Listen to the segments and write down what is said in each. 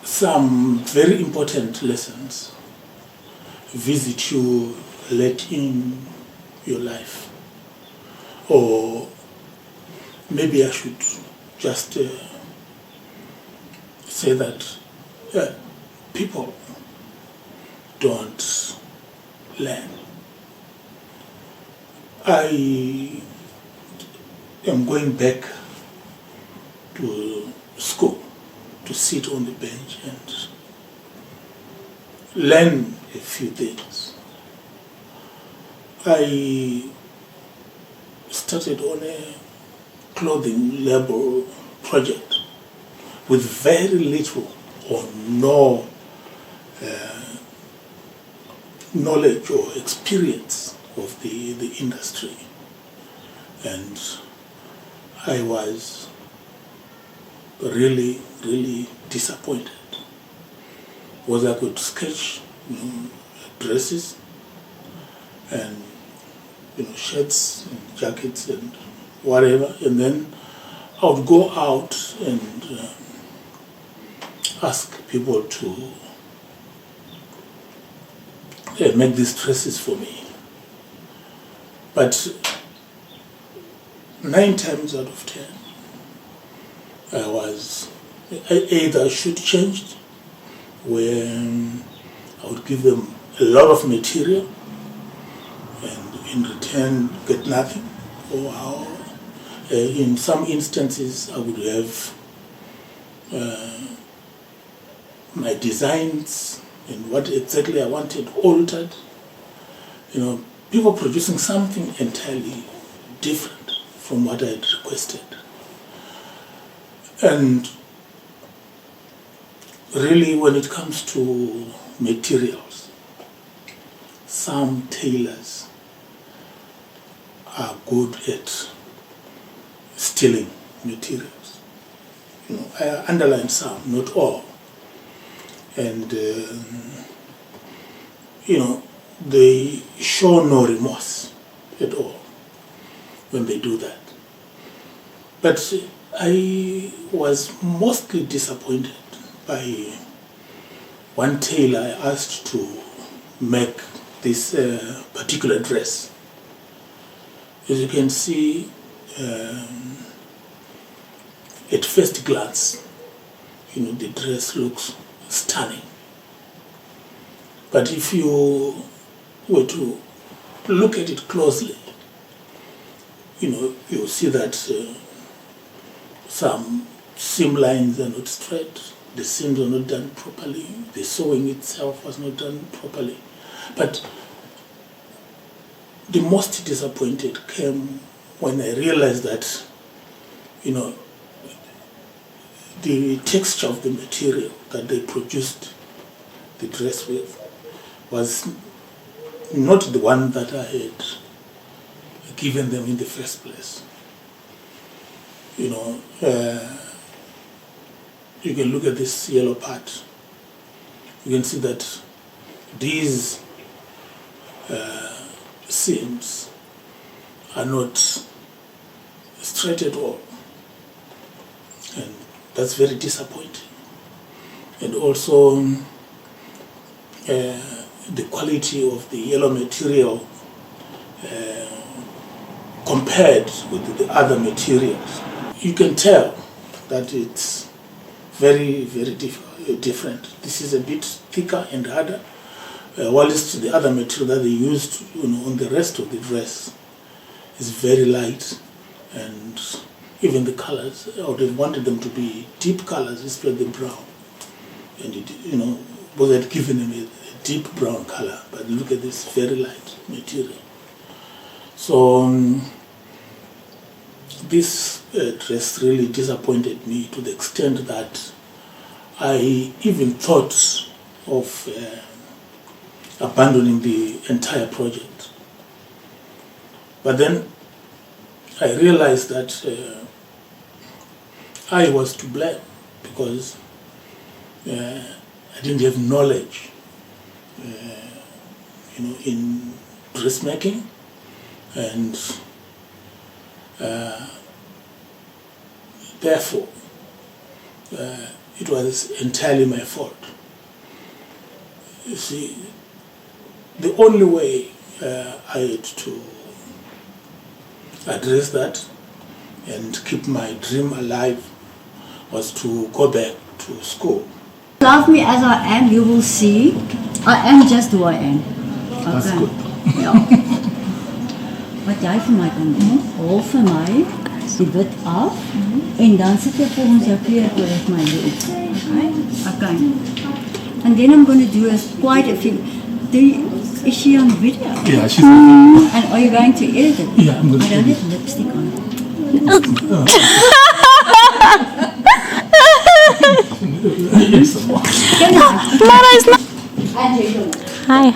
some very important lessons visit you late in your life. Or maybe I should just say that people don't learn. I am going back to school to sit on the bench and learn a few things. I started on a clothing label project with very little or no knowledge or experience of the industry. And I was really disappointed. Was I could sketch dresses and shirts and jackets and whatever, and then I would go out and ask people to make these dresses for me. But 9 times out of 10, I either should change, where I would give them a lot of material and in return get nothing, or in some instances I would have my designs and what exactly I wanted altered. People producing something entirely different from what I had requested. And really, when it comes to materials, some tailors are good at stealing materials. I underline some, not all. And they show no remorse at all when they do that. But I was mostly disappointed by one tailor I asked to make this particular dress. As you can see, at first glance, the dress looks stunning. But if you were to look at it closely, you'll see that some seam lines are not straight, the seams are not done properly, the sewing itself was not done properly. But the most disappointed came when I realized that, the texture of the material that they produced the dress with was not the one that I had given them in the first place. You can look at this yellow part. You can see that these seams are not straight at all, and that's very disappointing. And also the quality of the yellow material compared with the other materials, you can tell that it's very different. This is a bit thicker and harder, whilst the other material that they used on the rest of the dress is very light. And even the colors, I would have wanted them to be deep colors instead of the brown. And because I'd given them a deep brown color, but look at this very light material. So this dress really disappointed me to the extent that I even thought of abandoning the entire project. But then I realized that I was to blame because I didn't have knowledge in dressmaking, and therefore it was entirely my fault. You see, the only way I had to address that and keep my dream alive was to go back to school. Love me as I am, you will see. I am just who I am. That's good. Ja. Wat jy vir my kan doen, hol vir my die wit af en dan sit jy volgens jou kleurcode vir my doen. Okay. And then I'm going to do quite a few. Is she on video? Yeah, she's And are you going to edit it? Yeah, I'm going to I don't have lipstick on. Hi.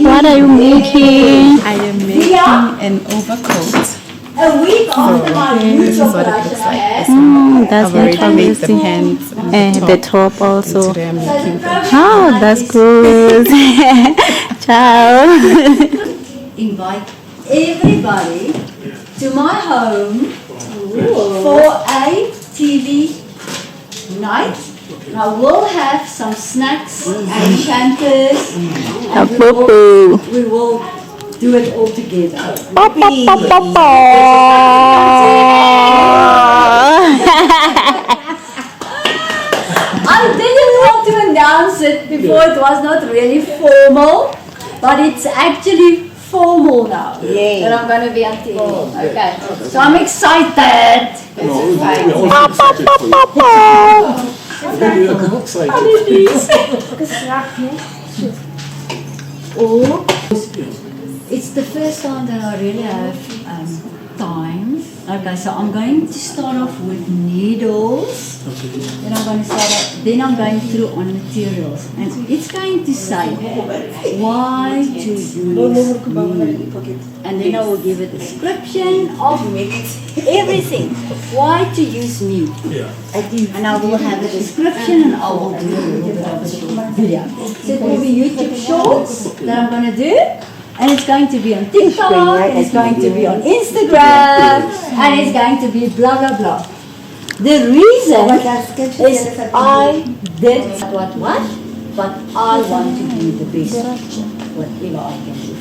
What are you making? I am making an overcoat. A week after my This is what it looks like. That's I've already made the interesting. pants and And the top and also. today I'm making the Oh, that's good. Ciao. Invite everybody to my home for a TV night. I will have some snacks and champers and we will do it all together. I didn't want to announce it before, it was not really formal, but it's actually formal now. That I'm going to be on TV. Okay, so I'm excited. Or it's the first time that I really have time. Okay, so I'm going to start off with needles. Then I'm going to then I'm going through on materials, and it's going to say why to use meat. And then I will give a description of everything. Why to use meat. And I will have a description and I will do a little bit of a short video. So it will be YouTube shorts that I'm going to do. And it's going to be on TikTok, and it's going to be on Instagram, and it's going to be blah blah blah. The reason is I did what, but I want to do the best, whatever I can do.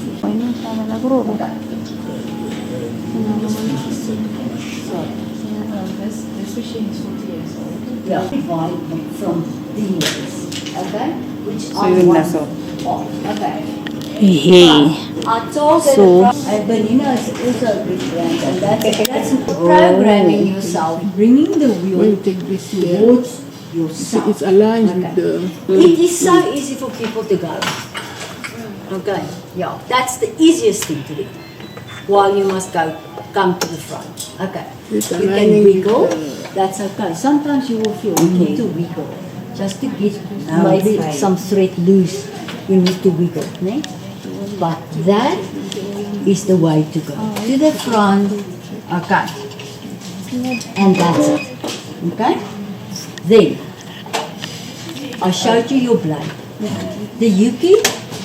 This machine is 40 years old. Yeah, divide from the years, okay? Which So I you want. mess up. Okay. Hey. I told So- Benina is also a big brand, and that's programming yourself, bringing the wheel towards yourself. It's aligned Okay. with the... It is so easy for people to go. Okay, yeah, that's the easiest thing to do. While you must come to the front. Okay, It's you can aligning wiggle. with That's okay. Sometimes you will feel you need to wiggle just to get maybe some thread loose. You need to wiggle, né? But that is the way to go. To the front, okay. And that's it, okay? Then, I showed you your blade. The yuki,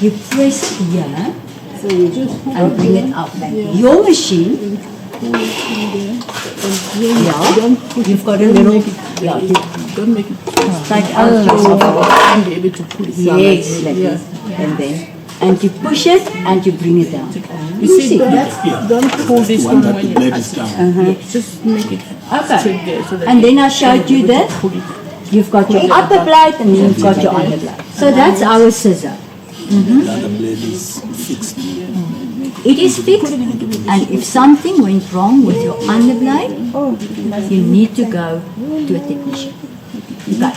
you press here and bring it up. Your machine, you've got a little, Don't make it take out your, and be able to pull it down. yes, like this. And then, and you push it and you bring it down. You see, that's, Don't pull this one when blade you is touch down. it. Just make it okay. straight there so that And then I showed you that pull it. you've got your upper blade and then you've got your under blade. So that's our scissor. The other blade is fixed. It is fixed, and if something went wrong with your under blade, you need to go to a technician. Okay.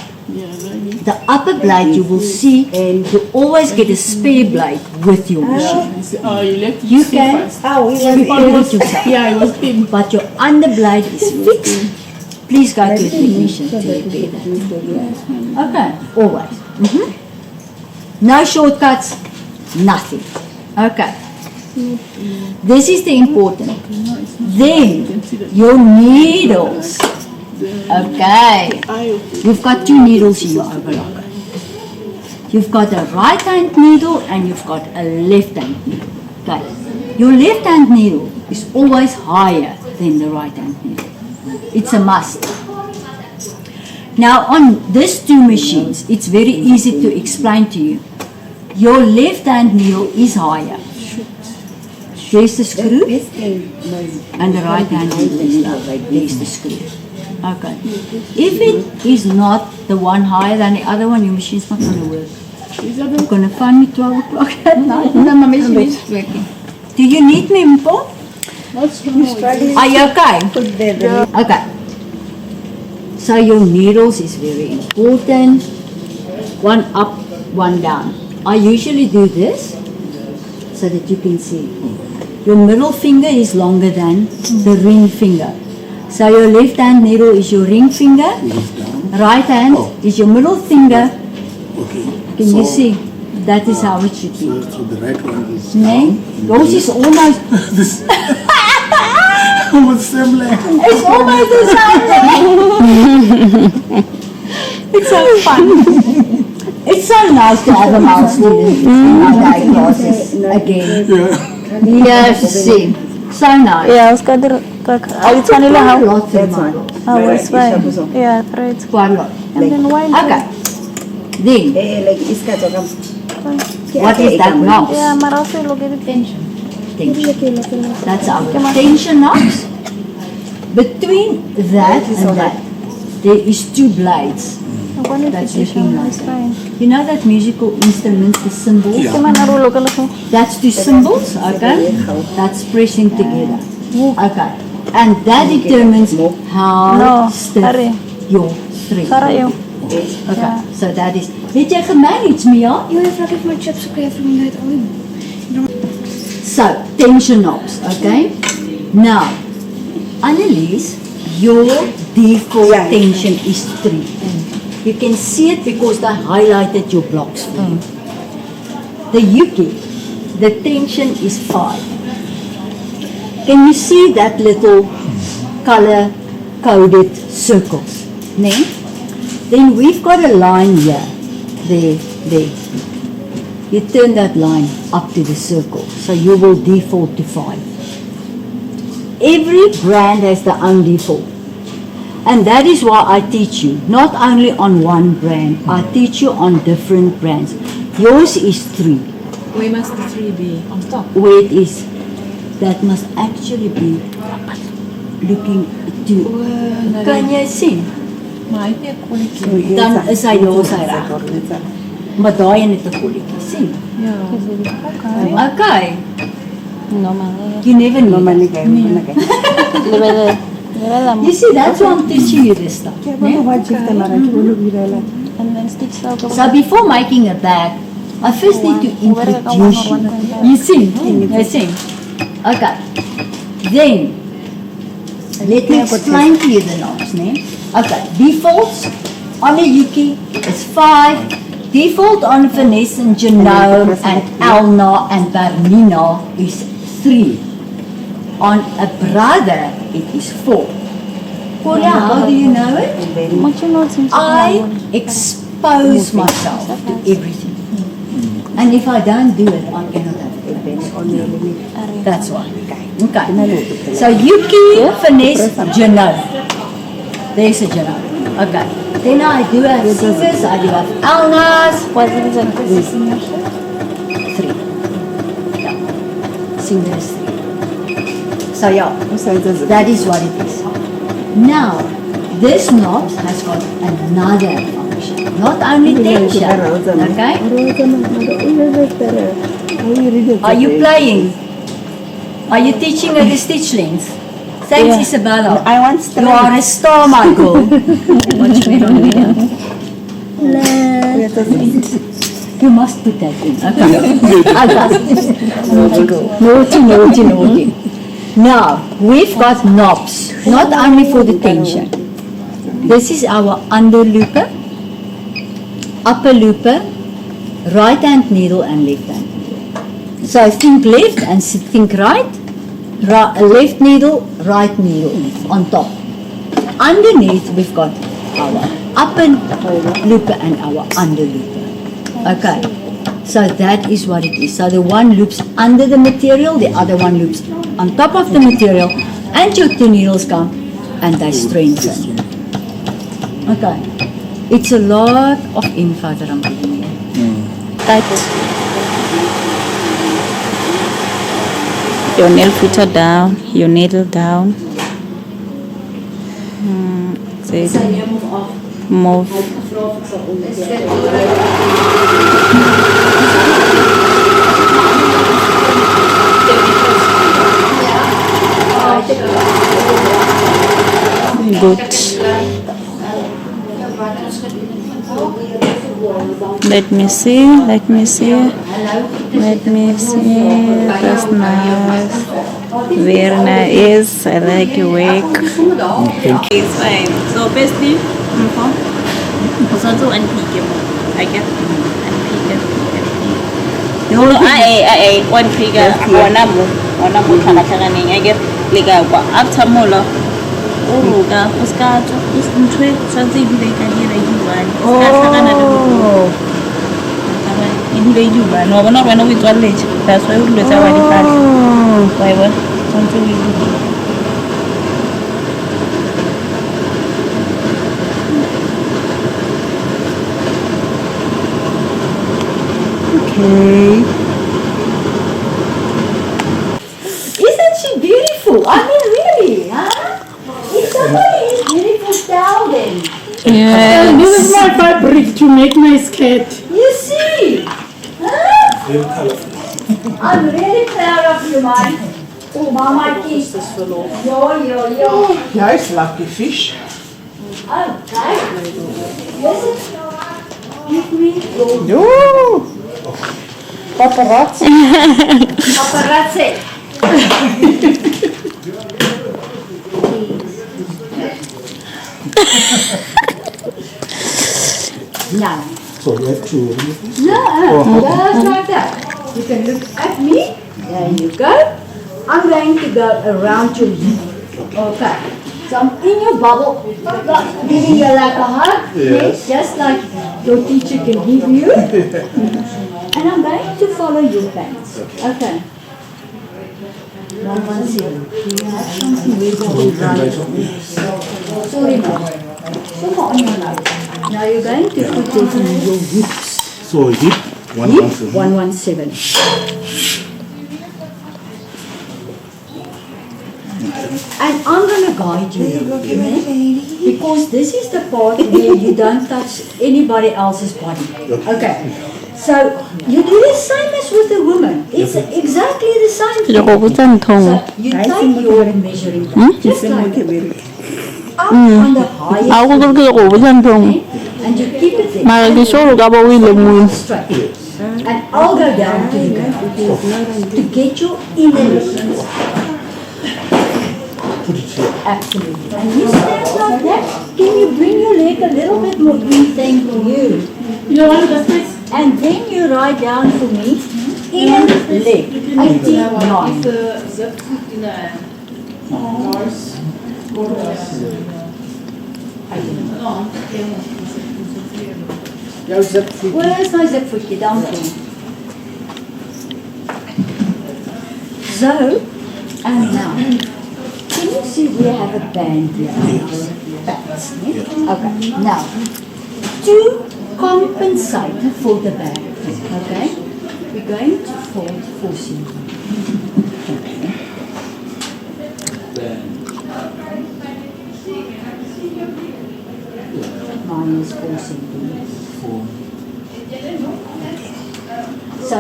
The upper blade you will see, you always get a spare blade with your machine. Oh, you left it You too can fast. prepare it yourself. Yeah, it was big. But your under blade is fixed. Please go to a technician to repair that. Okay, always. No shortcuts, nothing. Okay. This is the important. Then your needles. Okay. You've got two needles in your overlocker. You've got a right hand needle and you've got a left hand needle. Okay. Your left hand needle is always higher than the right hand needle. It's a must. Now on these two machines, it's very easy to explain to you. Your left hand needle is higher. There's the screw, and the right hand needle is lower. There's the screw. Okay. If it is not the one higher than the other one, your machine's not going to work. You're going to find me 12 o'clock at night. No, my machine is working. Do you need me, Mpo? Are you okay? Okay. So your needles is very important. One up, one down. I usually do this so that you can see. Your middle finger is longer than the ring finger. So your left hand needle is your ring finger. Right hand is your middle finger. Okay. Can you see? That is how it should be. So the right one is Nee? Yours is almost, this. Almost same length. it's almost the same thing. It's so fun. It's so nice to have a mouse student in our day classes again. Yes, see. So nice. Ja, ons kan er iets van hulle hou. Lots of models. Oh, that's fine. Ja, right. Quite a lot. And then wine. Okay. Then, what is that knob? Ja, maar also look at the tension. Tension. That's our tension knobs. Between that and that, there is two blades. I'm going to That's teach you. looking like It's fine. You know that musical instrument, the cymbals? Yeah. Come on, Aru, look at it. That's two cymbals, okay? That's pressing together. Okay. And that determines how No, stiff sorry. your string. Sarah, you. Okay, so that is. Het jy gemanage, Mia? Ja, juffrouw, ik heb mijn chips gekregen van mij uit. So, tension knobs, okay? Now, Annelies, your default tension is 3. You can see it because they highlighted your blocks for you. The Yuki, the tension is 5. Can you see that little color-coded circles? No? Then we've got a line here. There. You turn that line up to the circle. So you will default to 5. Every brand has their own default. And that is why I teach you, not only on one brand, I teach you on different brands. Yours is 3. Where must the 3 be? On top? Where it is, that must actually be looking to, kan jy sien? Maar hy het nie 'n kolletjie. Dan is hy los hy reg. Maar daai een het 'n kolletjie, sien? Ja. Okay. No, man. You never know. You see, that's why I'm teaching you this stuff. né? And then stitch out. So before making a bag, I first need to introduce you. You see? You see? Okay. Then, let me explain to you the knobs, né? Okay, defaults on a Yuki is 5. Default on Finesse and Genome and Elna and Bernina is 3. On a brother, it is 4. Korea, how do you know it? What you know since I expose myself to everything. And if I don't do it, I cannot have it. That's why. Okay. So Yuki, Finesse, Genome. There's a Genome. Okay. Then I do have singers, I do have Elnas. What's the reason? 3. Yeah. Singer is 3. So yeah, that is what it is. Now, this knob has got another function. Not only tension, okay? Are you playing? Are you teaching her the stitch length? Thanks, Isabella. I want You are a star, my girl. Watch me on video. You must put that in. Okay. Naughty. Now, we've got knobs, not only for the tension. This is our under looper, upper looper, right hand needle and left hand needle. So think left and think right, left needle, right needle on top. Underneath we've got our upper looper and our under looper. Okay, so that is what it is. So the one loops under the material, the other one loops on top of the material, and your 2 needles come and they strengthen. Okay. It's a lot of info that I'm giving you. Type. Your nail filter down, your needle down. Sê jy move off. Move. Ek gevra of ek sal ondersteun. Good. Let me see. Let me see. Let me see. That's nice. Very nice. I like your work. It's fine. So firstly, also to unpick it. I get unpick it. Yolo I one figure one number I get liga after mola. Oh, uskato usintwe sanze ibile kanyera yubani. Oh. Ibile yubani. Wabona wena uyitswaleje. That's why ulwetsa wali phansi. Wayibona? Something you do. Okay. Isn't she beautiful? I mean, really, huh? If somebody is beautiful, tell them. Yes. This is my fabric to make my skirt. You see? Huh? Very colorful. I'm really proud of you, man. Oh, Mama, kiss. Yo. Juist, lucky fish. Okay. Listen. Give me your No. Paparazzi. paparazzi. Now. So you have to remove this? No, just like that. You can look at me. There you go. I'm going to go around your hip. Okay. So I'm in your bubble, giving you like a hug. Yes. Just like your teacher can give you. And I'm going to follow your pants. Okay. 117. You have something with your right. Sorry, Mom. So far on your nose. Now you're going to put this in your hips. So hip, 117. 117. And I'm going to guide you, because this is the part where you don't touch anybody else's body. Okay. So you do the same as with a woman. It's exactly the same thing. So you take your measuring tape, just like that. Up on the highest point, and you keep it there. Straight. And I'll go down to the ground to get your inner lift. Absolutely. And you stand like that. Can you bring your leg a little bit more in? Thank you. You want this? And then you write down for me inner leg. 89. Jouw zipvoet. Where's my zip footje? Down for me. So, and now, can you see we have a band here? Bands, yeah? Okay, now, to compensate for the band, okay, we're going to fold 4 centimeters. Minus 4 centimeters. So,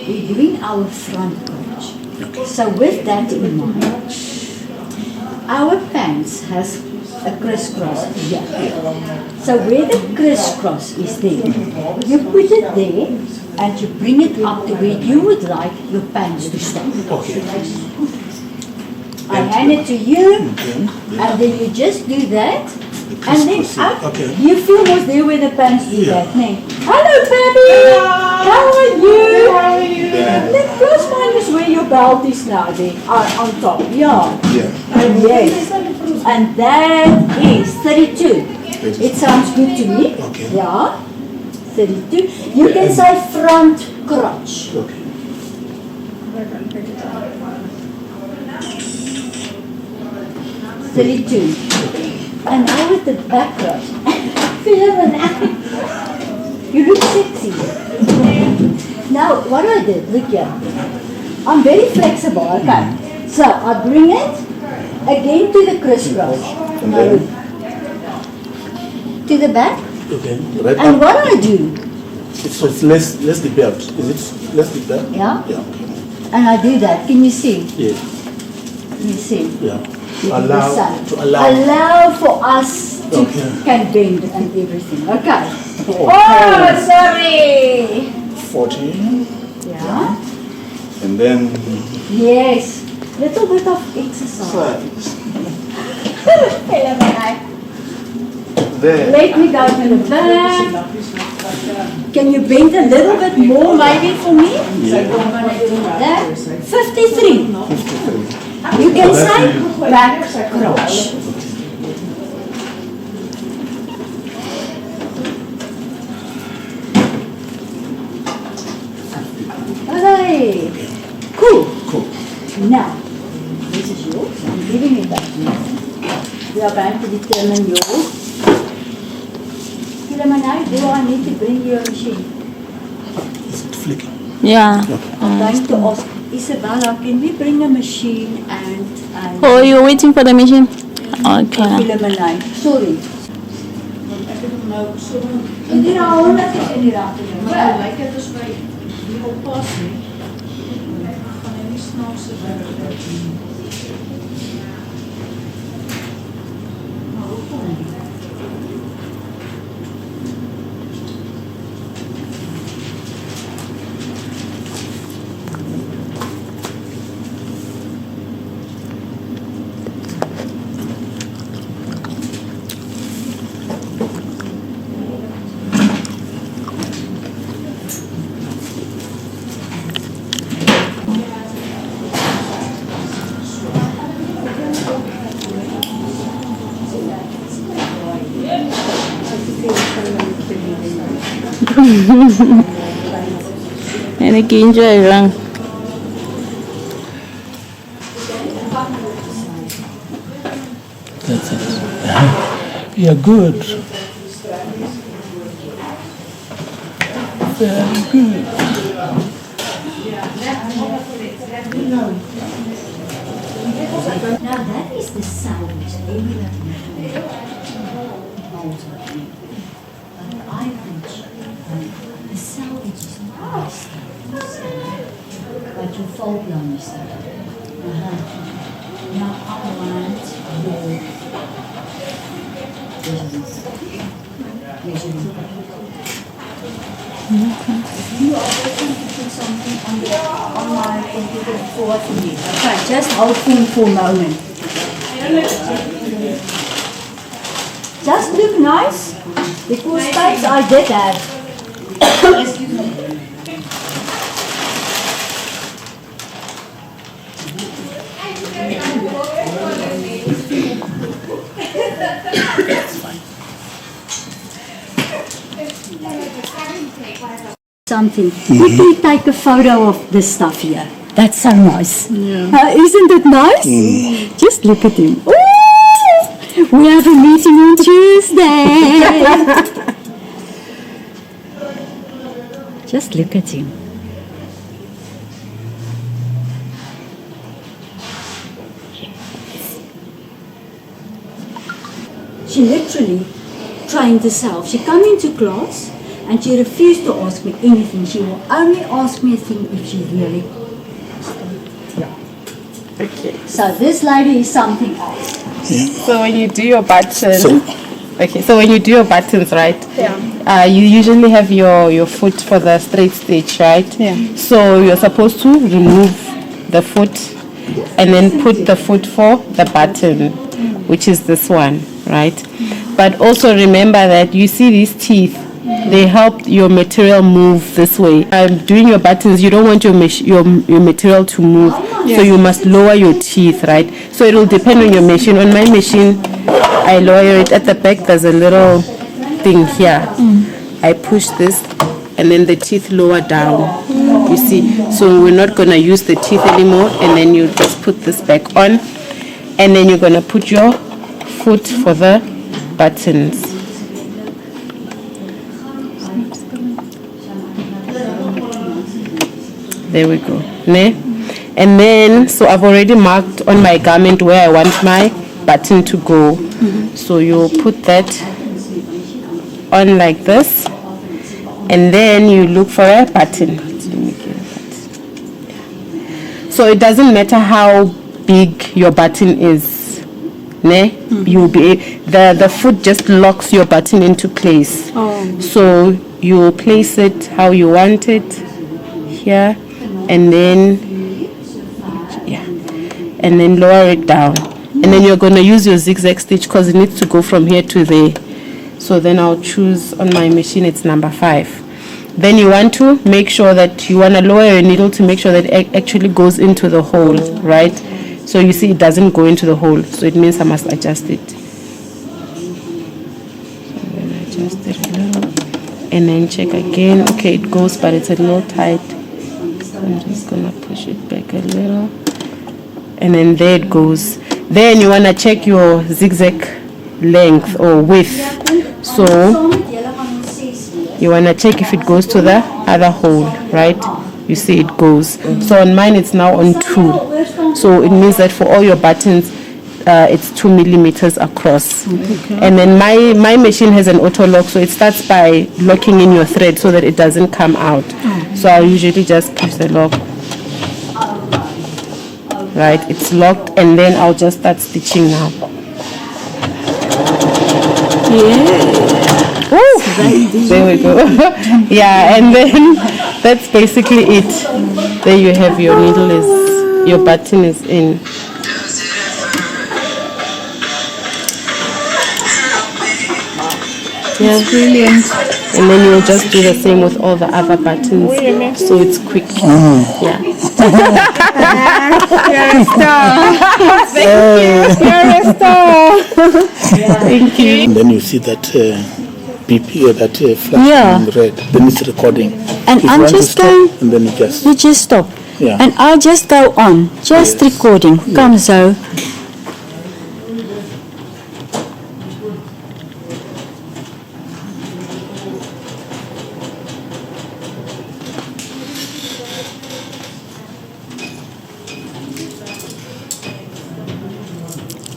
we're doing our front crotch. So with that in mind, our pants has a crisscross here. So where the crisscross is there, you put it there and you bring it up to where you would like your pants to stop. I hand it to you, and then you just do that, and then up, you feel what's there where the pants do that. Hello, baby! How are you? The first one is where your belt is now, there, on top. Yeah. Yes. And that is 32. It sounds good to me. Yeah. 32. You can say front crotch. 32. And now with the back crotch. You look sexy. Now, what I did, look here. I'm very flexible, okay. So, I bring it again to the crisscross. No. To the back. Okay. Right And up. what I do, So it's less the belt. Is it less the belt? yeah, Yeah. and I do that. Can you see? Yeah. You see? Yeah. You do the Allow same. to allow. Allow for us to Okay. can bend and everything. Okay. Oh, Oh, sorry. 14. Yeah. And then Yes. Little bit of exercise. there. Let me go to the back. Can you bend a little bit more maybe for me? That. 53. You can say back crotch. Okay. Cool. Cool. Now, this is yours. I'm giving it back to you. We are going to determine yours. Philomena, do I need to bring your machine? Is it flicking? Yeah. I'm going to ask Isabella, can we bring a machine and Oh, you're waiting for the machine? Okay. Philomena? Sorry. Indira, hoe laat is Indira? En ik enjoy lang. That's it. You're good. Very good. Now that is the salvage. I think the salvage is nice. But you fold down this stuff. Now I want your measurement. You are welcome to put something on my computer for me. Okay, just hold for a moment. Just look nice, because spikes I did have. Excuse me. Something. Quickly take a photo of this stuff here. That's so nice. Yeah. Isn't it nice? Just look at him. Ooh, we have a meeting on Tuesday. Just look at him. She literally trained herself. She come into class and she refused to ask me anything. She will only ask me a thing if she really. Okay. So this lady is something else. So when you do your buttons, So- so when you do your buttons, right? Yeah. You usually have your foot for the straight stitch, right? Yeah. So you're supposed to remove the foot and then put the foot for the button, which is this one, right? But also remember that you see these teeth. They help your material move this way. Doing your buttons, you don't want your material to move, so you must lower your teeth, right? So it will depend on your machine. On my machine, I lower it at the back. There's a little thing here. I push this, and then the teeth lower down. You see, so we're not gonna use the teeth anymore, and then you just put this back on, and then you're gonna put your foot for the buttons. There we go. Ne? And then, so I've already marked on my garment where I want my button to go. So you put that on like this, and then you look for a button. So it doesn't matter how big your button is, ne? You'll be the foot just locks your button into place. So you place it how you want it here, and then and then lower it down, and then you're going to use your zigzag stitch because it needs to go from here to there. So then I'll choose on my machine, it's number 5. Then you want to make sure that you want to lower your needle to make sure that it actually goes into the hole, right? So you see it doesn't go into the hole, so it means I must adjust it. So I'm going to adjust it a little, and then check again. Okay, it goes, but it's a little tight. So I'm just going to push it back a little, and then there it goes. Then you want to check your zigzag length or width. So you want to check if it goes to the other hole, right? You see it goes. So on mine it's now on 2. So it means that for all your buttons it's 2 millimeters across. And then my machine has an auto lock, so it starts by locking in your thread so that it doesn't come out. So I'll usually just push the lock. Right, it's locked, and then I'll just start stitching now. There we go. Yeah, and then that's basically it. There you have your needle your button is in. Yeah, brilliant. And then you'll just do the same with all the other buttons, so it's quick. Yeah. You're a star. You're a star. Thank you. And then you see that BP, that flashing in red. Then it's recording. And if I'm just going. And then you just stop. Yeah. And I'll just go on, just recording. Come so.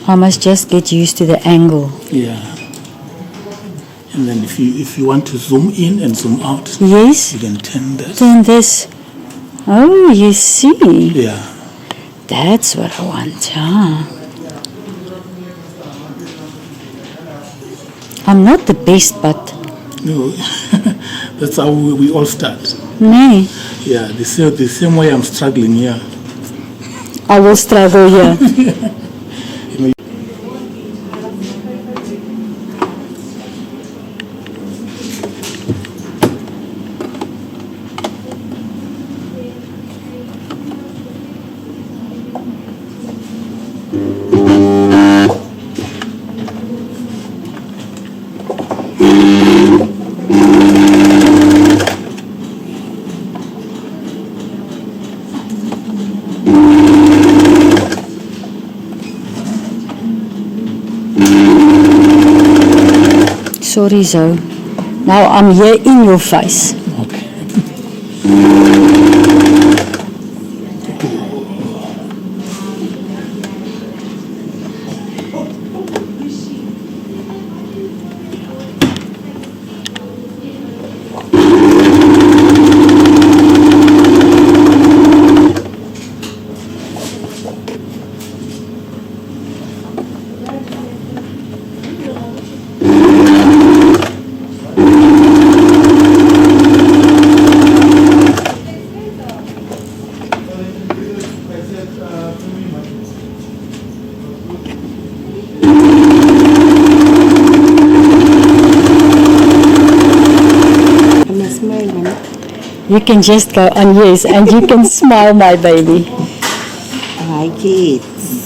I must just get used to the angle. Yeah. And then if you want to zoom in and zoom out, yes, you can turn that. Turn this. Oh, you see. Yeah. That's what I want. Huh? I'm not the best, but no, that's how we all start. Nee. Yeah, the same way I'm struggling here. I will struggle here. Sorry, Zoe. Now I'm here in your face. Okay. You can just go on yes, and you can smile, my baby. My kids.